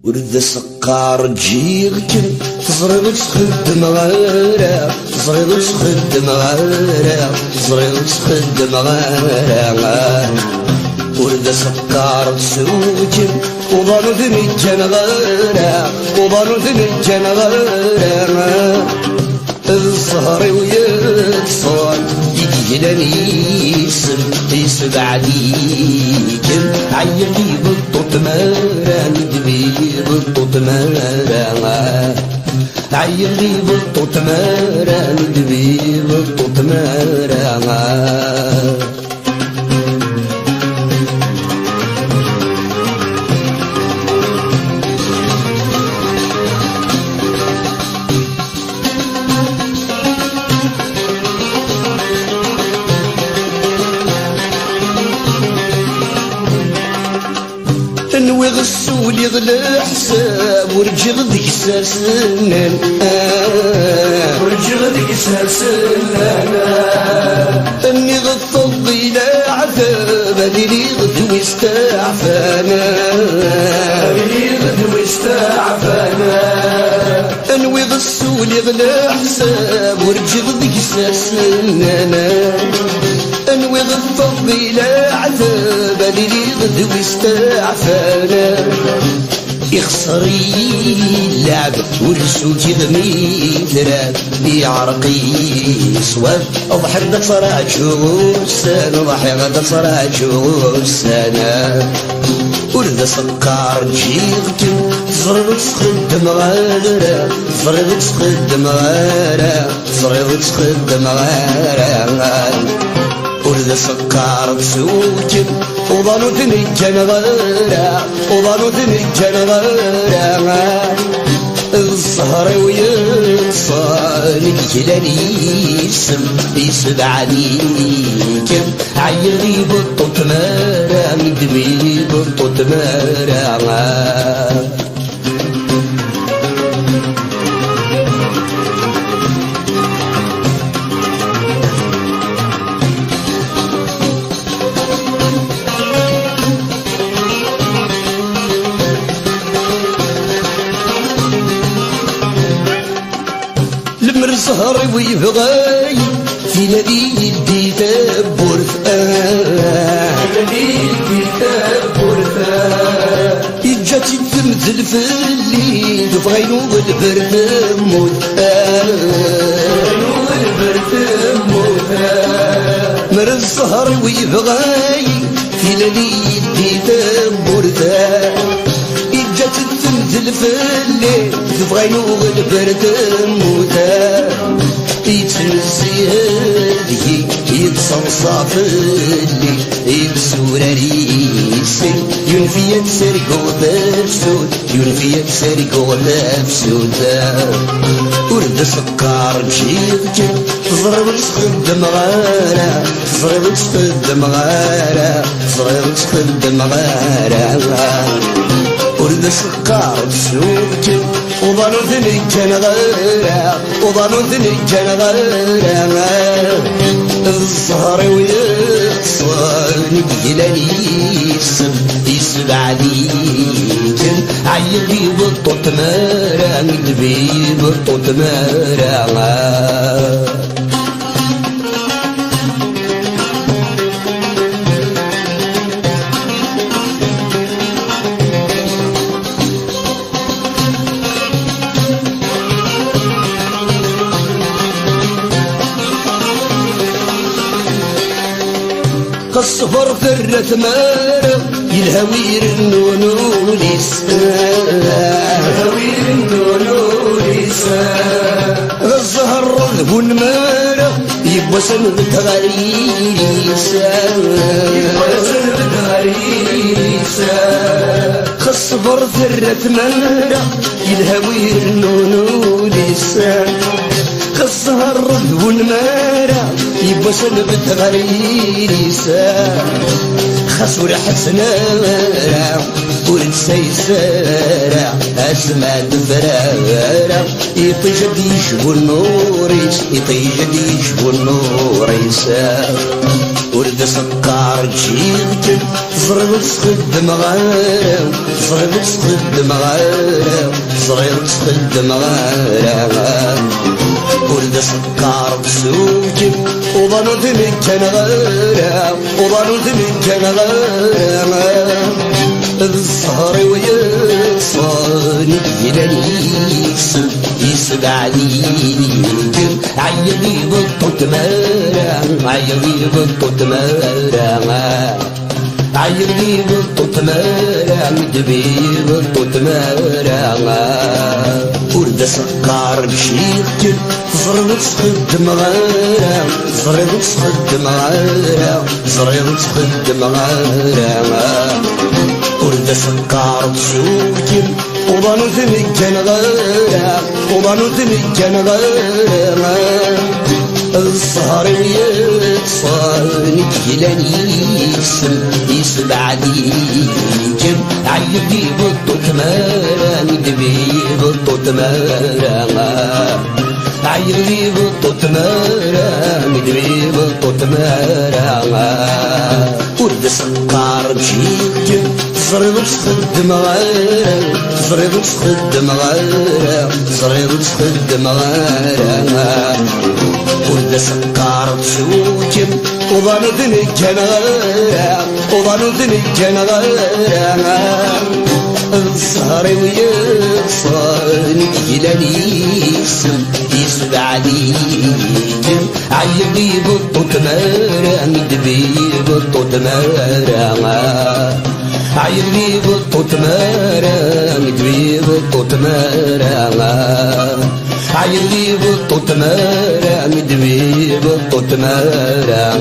ورد سقار تجيغكن تزرغ تخدم غيرها تزرغ تخدم غيرها تزرغ تخدم غيرها ورد سقار تسوكن وظنوا ثمجن غيرها وظنوا ثمجن غيرها الزهر ويتصال يجلني يسب عليكم عيني بالطوط مارا ندبي بالطوط مارا عيني بالطوط مارا ندبي بالطوط مارا نوي غسول يغلى حساب ورجغ ذيك ساسنان ورجغ ذيك ساسنان اني غطل الى عذاب اللي غدو استعفانا اللي غدو استعفانا انوي غسول يغلى حساب ورجغ ذيك ساسنان انوي غطل الى عذاب اللي غدو استعفانا يخسري اللعب والسوق يغمي تراب يعرقي صواب اضحك دا صراع شوسان اضحك دا صراع شوسان ورد سكر جيغكن زرغ تخدم غيرها زرغ تخدم غيرها زرغ تخدم غيرها ورد سكر تسوكن وظنوا ثمجن غيرها وظنوا ثمجن غيرها الزهر ويتصال يجلني يسب عليكم عيني بالطوط مارا ندمي بالطوط مارا الزهر ويبغاي في الذي يدي تبور الذي يدي تبور يجات تمثل في الليل وبغينو البرد موت البرد موت مر الزهر ويبغاي في الذي يدي تبور يجات تمثل في الليل تبغينو البرد موتا يتنسي هدي يتصنصى في اللي يبسور ريسي ينفي تسرقو بفسود ينفي تسرقو بفسود ورد سكر بشيغكن تزرب تخدم غارة تزرب تخدم غارة تزرب تخدم غارة ورد سكر بشيغكن وظنوا ثمجن غيرها وظنوا ثمجن غيرها الزهر ويتصال يجلني يسب عليكم عيني بالطوط مارا ندبي بالطوط مارا الصفر ثرة مارا يلهوير النونو لسان يلهوير النونو لسان الزهر رذب مارا يبوسن بتغريسان يبوسن بتغريسان الصفر ثرة مارا يلهوير النونو لسان الزهر رذب مارا يبوسن بتغريسان خسور حسنا ورسيسارة أسمع دفرارة يطيجد يشبو النوريس يطيجد يشبو النوريس ورد سكر جيغتن صغير تخدم غيره صغير تخدم غيره صغير تخدم غيره ورد سكر بسوجك وظنوا ذنك كان غيره وظنوا ذنك كان غيره الصهر ويصاني يلانيس يسد عليكم عيني بطوط مارا عيني بطوط مارا عيني بطوط مارا مدبي بطوط مارا ورد سكر بشيختك صغير تخدم غيره صغير تخدم غيره صغير تخدم غيره ورد سكر بشوكي وظنوا ذنك كان غيره وظنوا ذنك كان غيره الصهر ويتصاني يلانيس يسد عليكم عيدي بطوط مارا مدبي بطوط مارا عيدي بطوط مارا مدبي بطوط مارا ورد سكر بشيكم صغير تخدم غيره صغير تخدم غيره صغير تخدم غيره ورد سكر بشوكم وظنوا ذنك كان غيره وظنوا ذنك كان غيره السهر ويصاني يلانيس يسد عليكم عيبي بطوط مارا مدبي بطوط مارا عيبي بطوط مارا مدبي بطوط مارا عيبي بطوط مارا مدبي بطوط مارا